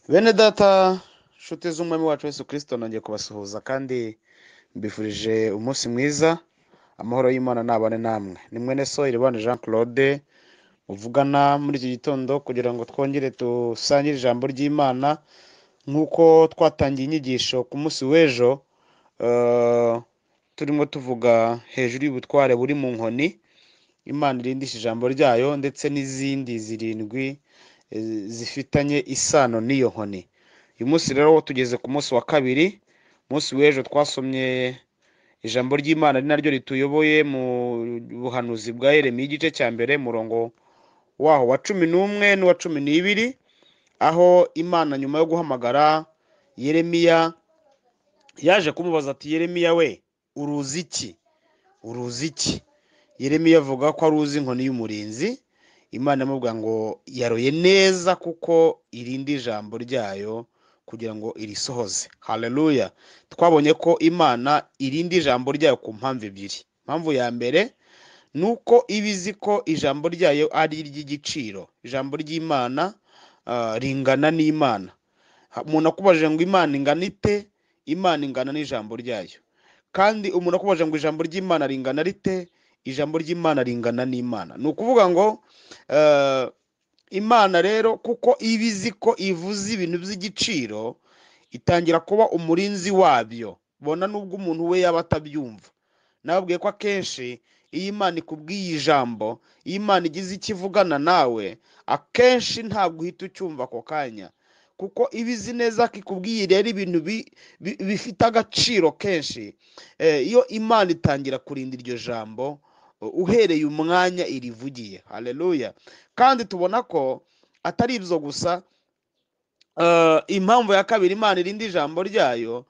Bene data nshuti z'umwami wacu Yesu Kristo, nongeye kubasuhuza kandi mbifurije umunsi mwiza. Amahoro y'Imana nabane namwe. Nimwe Ev.Iribanje J Claude uvugana muri iki gitondo kugira ngo twongere dusangire ijambo ry'Imana nk'uko twatangiye inyigisho ku munsi w'ejo. Turimo tuvuga hejuru y'ubutware buri mu nkoni Imana irindisha ijambo ryayo, ndetse n'izindi zirindwi zifitanye isano n'iyo nkoni. Uyu munsi rero tugeze ku munsi wa kabiri. Munsi w'ejo twasomye ijambo ry'Imana ari naryo rituyoboye mu buhanuzi bwa Yeremiya igice cya mbere, murongo waho wa 11 n'uwa 12, aho Imana nyuma yo guhamagara Yeremiya yaje kumubaza ati, Yeremiya we, uruzi iki? Uruzi iki? Yeremiya avuga ko aruzi inkoni y'umurinzi. Imana imubwira ngo yaroye neza kuko irindi ijambo ryayo kugira ngo irisohoze. Haleluya. Twabonye ko Imana irindi ijambo ryayo ku mpamvu ebyiri. Impamvu ya mbere nuko ibizi ko ijambo ryayo ari iry'igiciro. Ijambo ry'Imana ringana n'Imana. Umuntu akubajije ngo Imana ingana ite? Imana ingana n'ijambo ryayo. Kandi umuntu akubajije ngo ijambo ry'Imana ringana rite? Ijambo ry'Imana ringana n'Imana. Ni ukuvuga ngo Imana rero kuko ibizi ko ivuze ibintu by'igiciro, itangira kuba umurinzi wabyo. Bona nubwo umuntu we yaba atabyumva. Nababwiye ko akenshi iyo Imana ikubwiye ijambo, iyo Imana igize ikivugana nawe, akenshi ntabwo uhita ucyumva ako kanya, kuko ibizi neza ko ikubwiye rero ibintu bifite agaciro kenshi. Iyo Imana itangira kurinda iryo jambo uhereye umwanya irivugiye. Haleluya. Kandi tubona ko atari ibyo gusa. Impamvu ya kabiri Imana irindi ijambo ryayo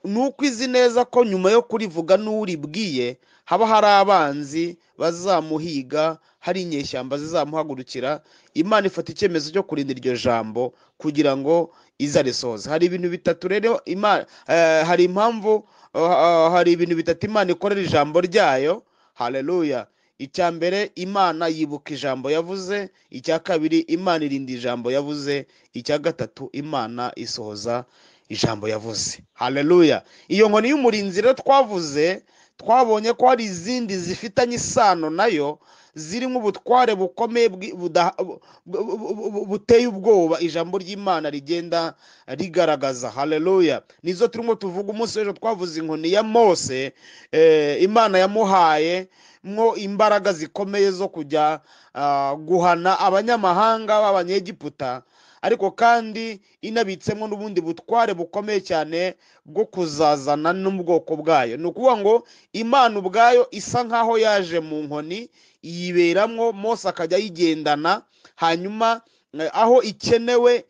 nuko izi neza ko nyuma yo kurivuga n'uribwiye haba hari abanzi bazamuhiga, hari inyeshyamba zizamuhagurukira. Imana ifata icyemezo cyo kurinda iryo jambo kugira ngo izarisohoze. Hari ibintu bitatu rero hari impamvu, hari ibintu bitatu Imana ikorera ijambo ryayo. Haleluya. Icya mbere, Imana yibuka ijambo yavuze. Icya kabiri, Imana irinda ijambo yavuze. Icya gatatu, Imana isohoza ijambo yavuze. Haleluya. Iyo nkoni y'umurinzi rero twavuze, twabonye ko hari izindi zifitanye isano nayo, zirimo ubutware bukomeye buteye ubwoba ijambo ry'Imana rigenda rigaragaza. Haleluya. Nizo turimo tuvuga umunsi w'ejo. Twavuze inkoni ya Mose. Imana yamuhaye mwo imbaraga zikomeye zo kujya guhana abanyamahanga b'Abanyegiputa, ariko kandi inabitsemo n'ubundi butware bukomeye cyane bwo kuzazana n'ubwoko bwayo. Ni ukuvuga ngo Imana ubwayo isa nkaho yaje mu nkoni, yiberamwo, Mose akajya yigendana, hanyuma aho ikenewe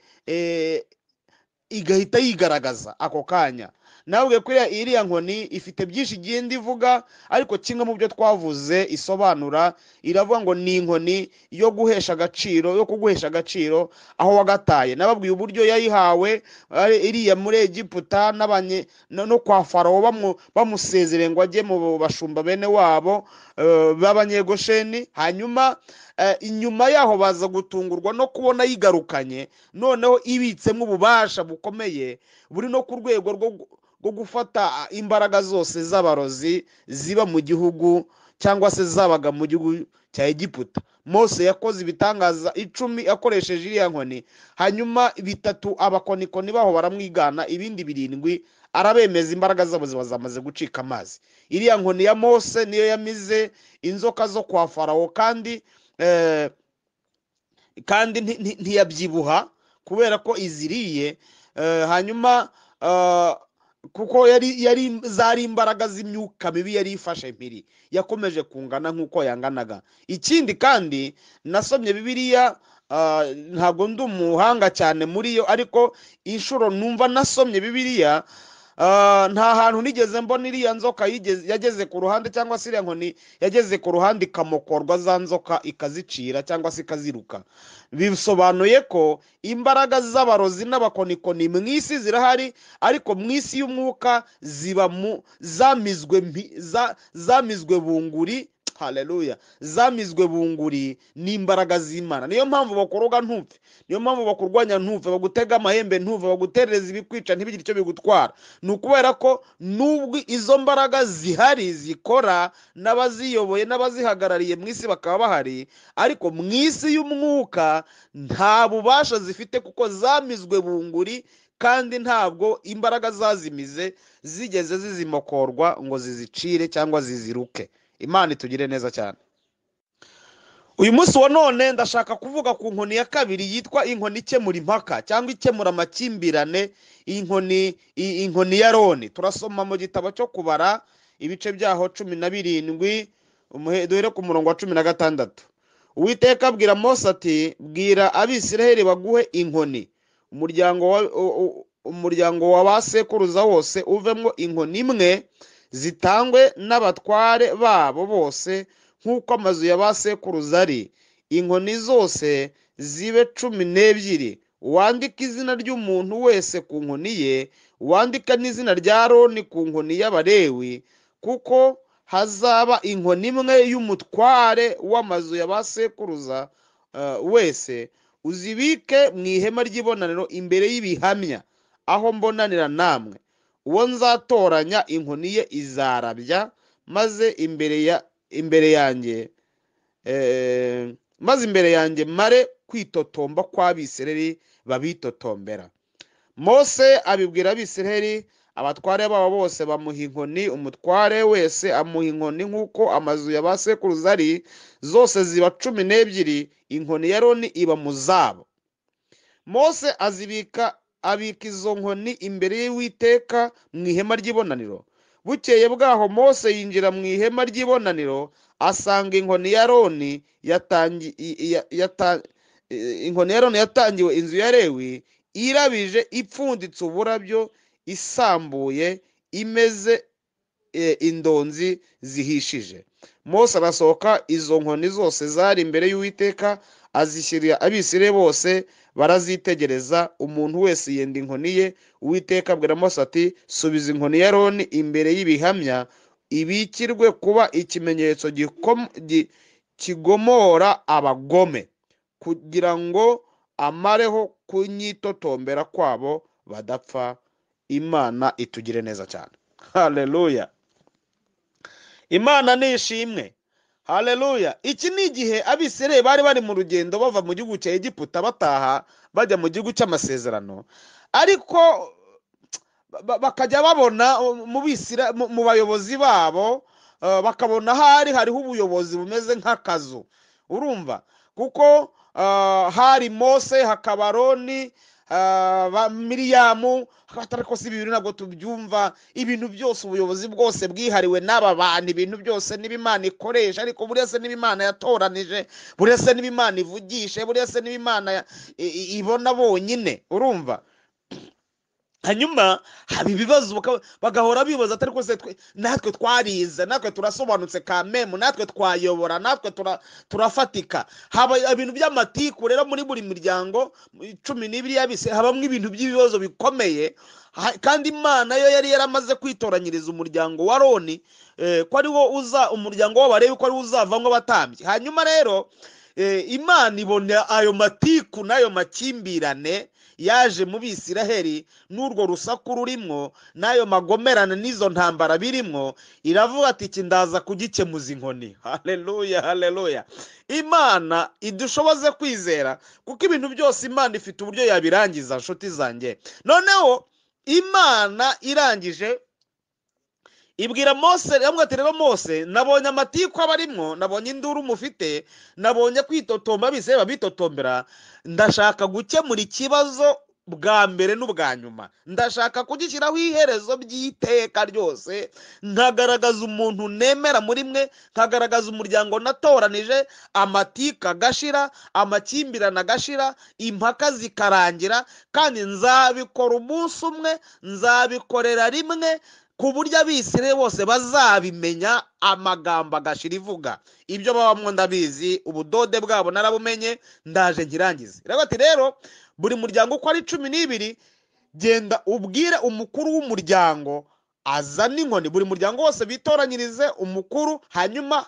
igahita yigaragaza ako kanya. Nabwiye ko iriya nkoni ifite byinshi igenda ivuga, ariko kimwe mu byo twavuze isobanura, iravuga ngo ni inkoni yo guhesha agaciro, yo kuguhesha agaciro aho wagataye. Nababwiye uburyo yayihawe iriya muri Egiputa no kwa Farawo bamusezereye ngo ajye mu bashumba bene wabo b'Abanyegosheni. Hanyuma inyuma yaho baza gutungurwa no kubona yigarukanye, noneho ibitsemo ububasha bukomeye buri no ku rwego rwo gufata imbaraga zose z'abarozi ziba mu gihugu cyangwa se zabaga mu gihugu cya Egiputa. Mose yakoze ibitangaza 10 akoresheje iriya nkoni, hanyuma bitatu abakonikoni baho baramwigana, ibindi 7 arabemeza imbaraga zabo ziba zamaze gucika amazi. Iriya nkoni ya Mose niyo yamize inzoka zo kwa Farawo, kandi ntiyabyibuha kubera ko iziriye. Hanyuma kuko zari imbaraga z'imyuka mibi yari ifashe mpiri, yakomeje kungana nk'uko yanganaga. Ikindi kandi nasomye Bibiliya, ntabwo ndi umuhanga cyane muri yo, ariko inshuro numva nasomye Bibiliya, nta hantu nigeze mbona iriya nzoka yageze ku ruhande, cyangwa se iriya nkoni yageze ku ruhande ikamokorwa za nzoka ikazicira cyangwa se ikaziruka. Bisobanuye ko imbaraga z'abarozi n'abakonikoni mu isi zirahari, ariko mu isi y'umwuka ziba zamizwe bunguri. haleluya, zamizwe bunguri n'imbaraga z'Imana. Niyo mpamvu bakoroga ntupfe, niyo mpamvu bakurwanya ntupfe, bagutega amahembe ntupfe, baguterereza ibikwica ntibigire icyo bigutwara. Ni ukubera ko nubwo izo mbaraga zihari zikora, n'abaziyoboye n'abazihagarariye mu isi bakaba bahari, ariko mu isi y'umwuka nta bubasha zifite kuko zamizwe bunguri, kandi ntabwo imbaraga zazimize zigeze zizimokorwa ngo zizicire cyangwa ziziruke. Imana itugire neza cyane. Uyu munsi wa none ndashaka kuvuga ku nkoni ya kabiri yitwa inkoni ikemura impaka cyangwa ikemura amakimbirane, inkoni ya Aroni. Turasoma mu gitabo cyo kubara ibice byaho 17, duhere ku murongo wa 16. Uwiteka abwira Mose ati, bwira Abisiraheli baguhe inkoni, umuryango wa basekuruza wose uvemo inkoni imwe, zitangwe n'abatware babo bose nk'uko amazu ya basekuruza ari. Inkoni zose zibe 12. Wandika izina ry'umuntu wese ku nkoni ye, wandika n'izina rya Aroni ku nkoni y'Abalewi, kuko hazaba inkoni imwe y'umutware w'amazu ya basekuruza wese. Uzibike mu ihema ry'ibonaniro imbere y'ibihamya, aho mbonanira namwe. Uwo nzatoranya inkoni ye izarabya, maze imbere yanjye mare kwitotomba kw'Abisiraheli babitotombera. Mose abibwira Abisiraheli, abatware babo bose bamuha inkoni, umutware wese amuha inkoni nk'uko amazu ya basekuruza ari, zose ziba 12. Inkoni ya Aroni iba mu zabo. Mose abika izo nkoni imbere y'Uwiteka mu ihema ry'ibonaniro. Bukeye bwaho Mose yinjira mu ihema ry'ibonaniro, asanga inkoni ya Aroni yatangiwe inzu ya Lewi, irabije, ipfunditse uburabyo, isambuye, imeze indonzi zihishije. Mose arasohoka, izo nkoni zose zari imbere y'Uwiteka azishyirira Abisirayeli bose, barazitegereza, umuntu wese yenda inkoni ye. Uwiteka abwira Mose ati, subiza inkoni ya Aroni imbere y'ibihamya, ibikirwe kuba ikimenyetso kigomora abagome, kugira ngo amareho kunyitotombera kwabo badapfa. Imana itugire neza cyane. Haleluya. Imana nishimwe. Haleluya. Iki ni igihe Abisirayeli bari mu rugendo bava mu gihugu cya Egiputa bataha bajya mu gihugu cy'amasezerano, ariko bakajya babona mu bayobozi babo, bakabona hariho ubuyobozi bumeze nk'akazu. Urumva? Kuko hari Mose, hakaba Aroni, Miriyamu, ariko si ibintu ntabwo tubyumva. Ibintu byose, ubuyobozi bwose bwihariwe n'aba bantu, ibintu byose n'Imana ikoresha, ariko buri wese n'Imana yatoranije, buri wese n'Imana ivugishe, buri wese n'Imana ibona bonyine. Urumva? Hanyuma haba ibibazo, bagahora bibaza ati ariko natwe twarize, natwe turasobanutse kamemu, natwe twayobora, natwe turafatika. Haba ibintu by'amatiku rero muri buri miryango 12 y'Abisirayeli, habamo ibintu by'ibibazo bikomeye. Kandi Imana yo yari yaramaze kwitoranyiriza umuryango wa Aroni, ko ari wo umuryango w'Abalewi ko ari wo uzavamo abatambyi. Hanyuma rero Imana ibona ayo matiku n'ayo makimbirane yaje mu Bisiraheli, n'urwo rusaku rurimo, n'ayo magomerane n'izo ntambara birimo, iravuga ati iki ndaza kugikemuza inkoni. Haleluya, haleluya. Imana idushoboze kwizera, kuko ibintu byose Imana ifite uburyo yabirangiza, nshuti zanjye. Noneho Imana irangije ibwira Mose, ati rero Mose, nabonye amatiku abarimo, nabonye induru mufite, nabonye kwitotomba Abisirayeli babitotombera, ndashaka gukemura ikibazo bwa mbere n'ubwa nyuma. Ndashaka kugishyiraho iherezo by'iteka ryose, nkagaragaza umuntu nemera muri mwe, nkagaragaza umuryango natoranije, amatiku agashira, amakimbirane agashira, impaka zikarangira, kandi nzabikora umunsi umwe, nzabikorera rimwe, ku buryo Abisirayeli bose bazabimenya, amagambo agashira ivuga. Ibyo babamwo ndabizi, ubudode bwabo narabumenye, ndaje nkirangize. Rero buri muryango uko ari 12, genda ubwire umukuru w'umuryango azana inkoni. Buri muryango wose bitoranyirize umukuru, hanyuma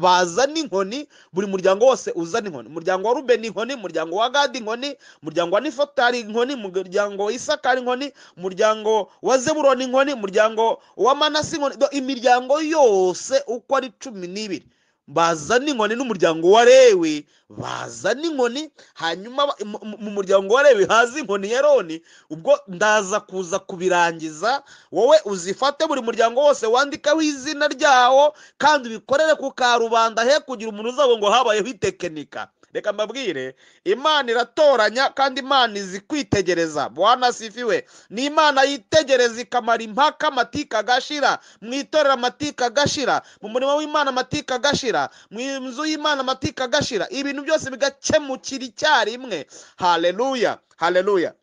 bazana inkoni, buri muryango wose uzana inkoni. Umuryango wa Rubeni inkoni, umuryango wa Gadi inkoni, umuryango wa Nifutali inkoni, umuryango wa Isakari inkoni, umuryango wa Zebuloni inkoni, umuryango wa Manase inkoni. Imiryango yose uko ari 12 bazana inkoni, n'umuryango wa Lewi bazana inkoni. Hanyuma mu muryango wa Lewi haza inkoni ya Aroni. Ubwo ndaza kuza kubirangiza, wowe uzifate buri muryango wose wandikaho izina ryawo, kandi ubikorere ku karubanda, he kugira umuntu uzavuga ngo habayeho itekinika. Reka mbabwire, Imana iratoranya kandi Imana izi kwitegereza. Bwana sifiwe. Ni Imana yitegereza ikamara impaka, amatika agashira, mu itorero amatika agashira, mu murimo w'Imana amatika agashira, mu nzu y'Imana amatika agashira, ibintu byose bigakemukira icyarimwe. Haleluya, haleluya.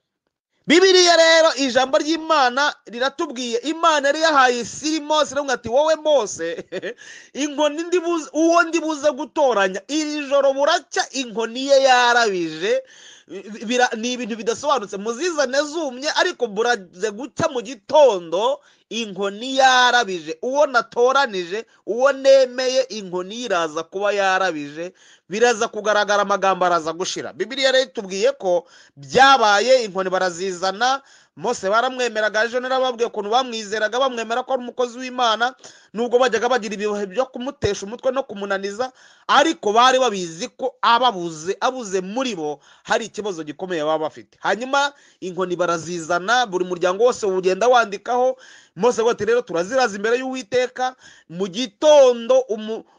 Bibiliya rero ijambo ry'Imana riratubwiye, Imana yari yahaye isiri Mose, iravuga ati wowe Mose, inkoni uwo ndibuze gutoranya, iri joro buracya inkoni ye yarabije. Ni ibintu bidasobanutse, muzizane zumye, ariko buraze gucya mu gitondo inkoni yarabije. Uwo natoranije, uwo nemeye, inkoni iraza kuba yarabije, biraza kugaragara, amagambo araza gushira. Bibiliya rero tubwiye ko byabaye, inkoni barazizana. Mose baramwemeraga, ejo narababwiye ukuntu bamwizeraga, bamwemera ko ari umukozi w'Imana, nubwo bajyaga bagira ibihe byo kumutesha umutwe no kumunaniza, ariko bari babizi ko abuze muri bo hari ikibazo gikomeye baba bafite. Hanyuma inkoni barazizana, buri muryango wose ugenda wandikaho. Mose ati rero turaziraza imbere y'Uwiteka, mu gitondo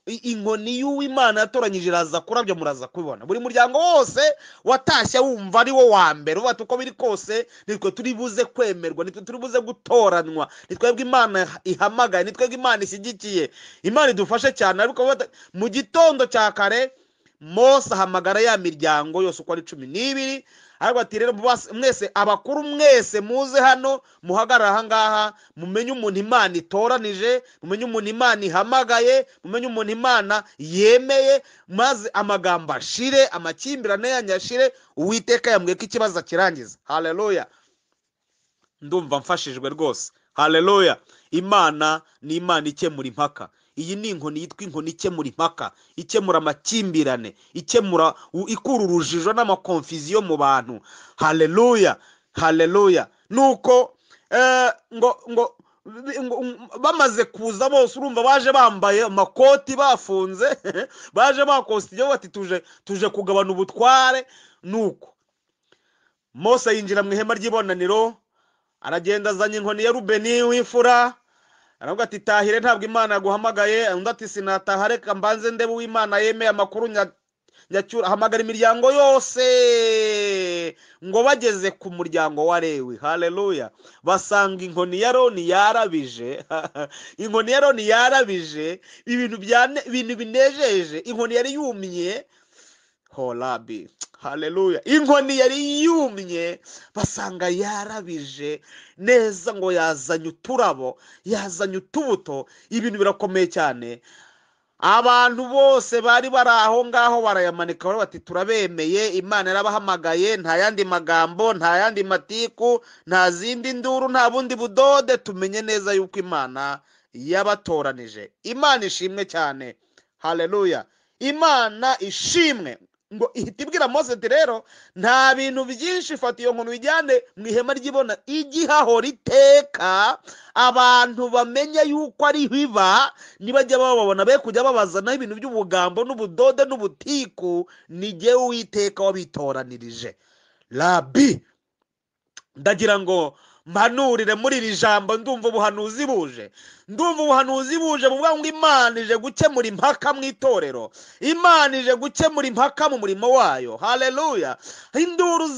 inkoni y'Uwimana yatoranyije iraza kurabya, muraza kubibona. Buri muryango wose watashye wumva ari wo wa mbere, uba uko biri kose nitwe turi buze kwemerwa, nitwe turi buze gutoranwa, nitwebwe Imana ihamagaye, nitwebwe Imana ishyigikiye. Imana idufashe cyane. Ariko mu gitondo cya kare Mose ahamagara ya miryango yose uko ari 12, ariko ati rero mwese, abakuru mwese muze hano, muhagarara aha ngaha, mumenye umuntu Imana itoranije, mumenye umuntu Imana ihamagaye, mumenye umuntu Imana yemeye, maze amagambo ashire, amakimbirane yanyashire, Uwiteka yambwiye ko ikibazo kirangiza. Haleluya. Ndumva mfashijwe rwose. Haleluya. Imana ni Imana ikemura impaka. Iyi ni inkoni yitwa inkoni ikemura impaka, ikemura amakimbirane, ikura urujijo n'amakonfiziyo mu bantu. Haleluya, haleluya. Nuko bamaze kuza bose, urumva baje bambaye amakoti bafunze, baje bakositiye, bati tuje kugabana ubutware. Nuko Mose yinjira mu ihema ry'ibonaniro, aragenda azanye inkoni ya Rubeni w'imfura, aravuga ati tahire, ntabwo Imana yaguhamagaye. Undi ati sinataha, reka mbanze ndebe uw'Imana yemeye amakuru nyacyura. Hamagara imiryango yose. Ngo bageze ku muryango wa Lewi, haleluya, basanga inkoni ya Aroni yarabije. Inkoni ya Aroni yarabije, ibintu binejeje. Inkoni yari yumye, holabi, haleluya. Inkoni yari yumye, basanga yarabije neza, ngo yazanye uturabo, yazanye utubuto. Ibintu birakomeye cyane. Abantu bose bari bari aho ngaho barayamanika, bati turabemeye, Imana yarabahamagaye, nta yandi magambo, nta yandi matiku, nta zindi nduru, nta bundi budode. Tumenye neza yuko Imana yabatoranije. Imana ishimwe cyane. Haleluya. Imana ishimwe. Ngo ihita ibwira Mose ati rero nta bintu byinshi, fata iyo nkoni wijyane mu ihema ry'ibona, igihahora iteka, abantu bamenye yuko ari biba, nibajya bababona be kujya babazanaho ibintu by'ubugambo n'ubudode n'ubutiku. Ni jyewe Uwiteka wabitoranirije. Rabi, ndagira ngo mpanurire muri iri jambo. Ndumva ubuhanuzi buje, buvuga ngo Imana ije gukemura impaka mu itorero, Imana ije gukemura impaka mu murimo wayo. Haleluya. Induru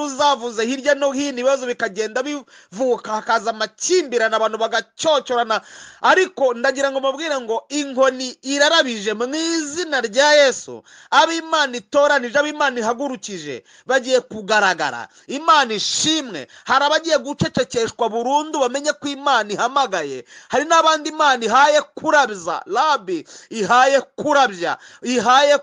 zavuze hirya no hino, ibibazo bikagenda bivuka, hakaza amakimbirane, abantu bagacyocorana. Ariko ndagira ngo mubwire ngo inkoni irarabije mu izina rya Yesu. Ab'Imana itoranije, ab'Imana ihagurukije bagiye kugaragara. Imana ishimwe. Hari abagiye bakwiriye gucecekeshwa burundu bamenye ko Imana ihamagaye. Hari n'abandi Imana ihaye kurabya, rabi ihaye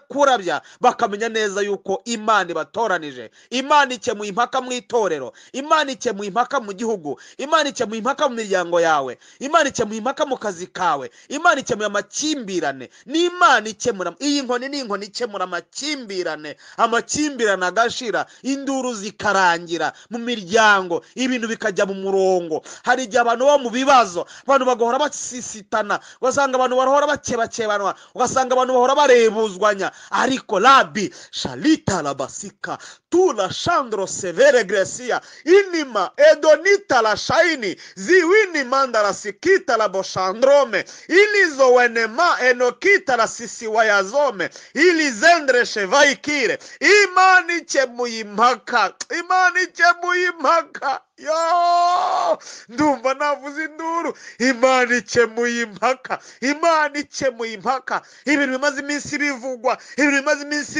kurabya bakamenya neza yuko Imana ibatoranije. Imana ikemuye impaka mu itorero, Imana ikemuye impaka mu gihugu, Imana ikemuye impaka mu miryango yawe, Imana ikemuye impaka mu kazi kawe, Imana ikemuye amakimbirane. Ni Imana ikemura. Iyi nkoni ni inkoni ikemura amakimbirane agashira, induru zikarangira mu miryango, ibintu bikajya mu murongo. Hari igihe abantu bo mu bibazo, abantu bagahora basisitana, ugasanga abantu bahora bakebakebanwa, ugasanga abantu bahora barebuzwanya. Ariko rabi shalita labasika tula shandro severe gresia inima edonita la shaini ziwini mandara sikita la boshandrome ilizo wenema enokita la sisiwayazome ilizendre shevaikire. Imana ikemuye impaka, Imana ikemuye impaka. Yo, ndumva navuze induru. Imana ikemuye impaka, Imana ikemuye impaka. Ibintu bimaze iminsi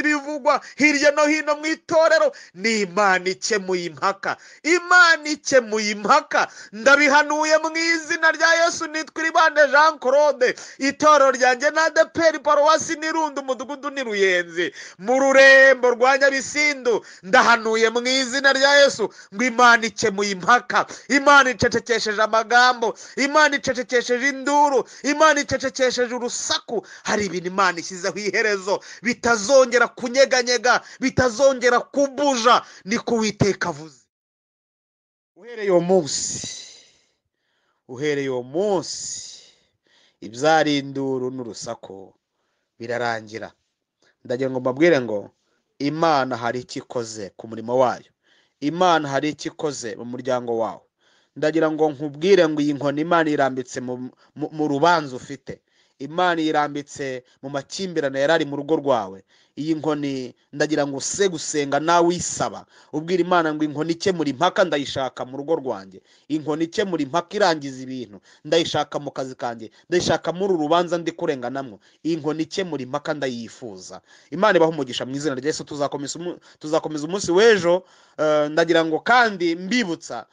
bivugwa hirya no hino mu itorero, ni Imana ikemuye impaka, Imana ikemuye impaka. Ndabihanuye mu izina rya Yesu. Nitwa Jean Claude, itorero ryanjye na ADEPR paruwasi Nirundo, umudugudu ni Ruyenzi, mu rurembo rwa Nyabisindu. Ndahanuye mu izina rya Yesu ngo Imana ikemuye impaka. Imana icecekesheje amagambo, Imana icecekesheje induru, Imana icecekesheje urusaku. Hari ibintu Imana ishyizeho iherezo, bitazongera kunyeganyega, bitazongera kubuja. Ni ko Uwiteka avuze. Uhereye uwo munsi ibyari induru n'urusaku birarangira. Ndagira ngo mbabwire ngo Imana hari icyo ikoze ku murimo wayo, Imana hari icyo ikoze mu muryango wawe. Ndagira ngo nkubwire ngo iyi nkoni Imana irambitse mu rubanza ufite, Imana irambitse mu makimbirane yarari mu rugo rwawe. Iyi nkoni ndagira ngo use gusenga nawe uyisaba, ubwira Imana ngo inkoni ikemura impaka ndayishaka mu rugo rwanjye, inkoni ikemura impaka irangiza ibintu ndayishaka mu kazi kanjye, ndayishaka muri urubanza ndi kurenganamwo. Iyi nkoni ikemura impaka ndayifuza. Imana ibaho umugisha mu izina rya Yesu. Tuzakomeza umunsi w'ejo. Ndagira ngo kandi mbibutsa,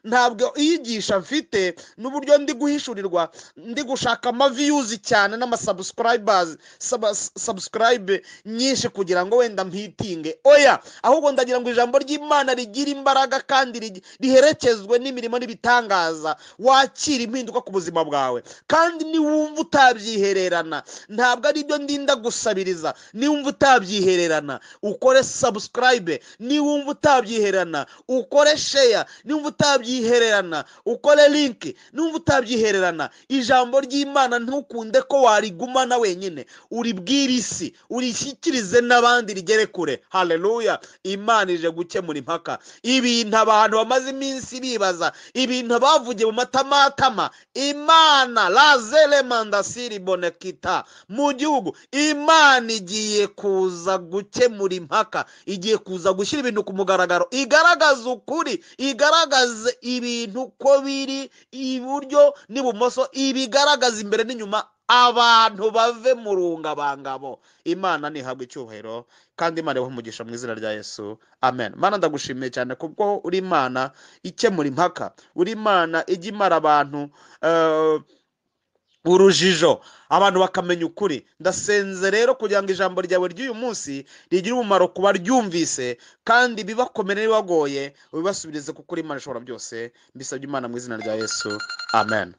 ntabwo iyigisha mfite n'uburyo ndi guhishurirwa, ndi gushaka amaviyuzi cyane n'amasubscribe nyinshi kugira ngo wenda mpitinge. Oya, ahubwo ndagira ngo ijambo ry'Imana rigira imbaraga kandi riherekezwe n'imirimo n'ibitangaza. Wakira impinduka ku buzima bwawe, kandi niwumva utabyihererana, ntabwo ari byo ndinda gusabiriza, niwumva utabyihererana ukore subscribe, niwumva utabyihererana ukore share, niwumva utabyihererana ukore link, niwumva utabyihererana. Ijambo ry'Imana ntukunde ko warigumana wenyine, uribwire isi, urishyikirize n'abandi rigere kure. Haleluya. Imana ije gukemura impaka. Ibintu abantu bamaze iminsi bibaza, ibintu bavugiye mu matamatama, Imana lazele mandasiri bonekita mu gihugu, Imana igiye kuza gukemura impaka, igiye kuza gushyira ibintu ku mugaragaro, igaragaza ukuri, igaragaza ibintu ko biri iburyo n'ibumoso, ibigaragaza imbere n'inyuma. Abantu bave mu rungabangabo. Imana nihabwa icyubahiro kandi Imana ibahe umugisha mu izina rya Yesu. Amen. Mana ndagushimiye cyane kubwo uri Imana ikemura impaka, uri Imana ijya imara abantu urujijo, abantu bakamenya ukuri. Ndasenze rero kugira ngo ijambo ryawe ry'uyu munsi rigire umumaro kuba ryumvise, kandi bibakomere bibagoye ubibasubirize, kuko uri Imana ishobora byose. Mbisabye Imana mu izina rya Yesu. Amen.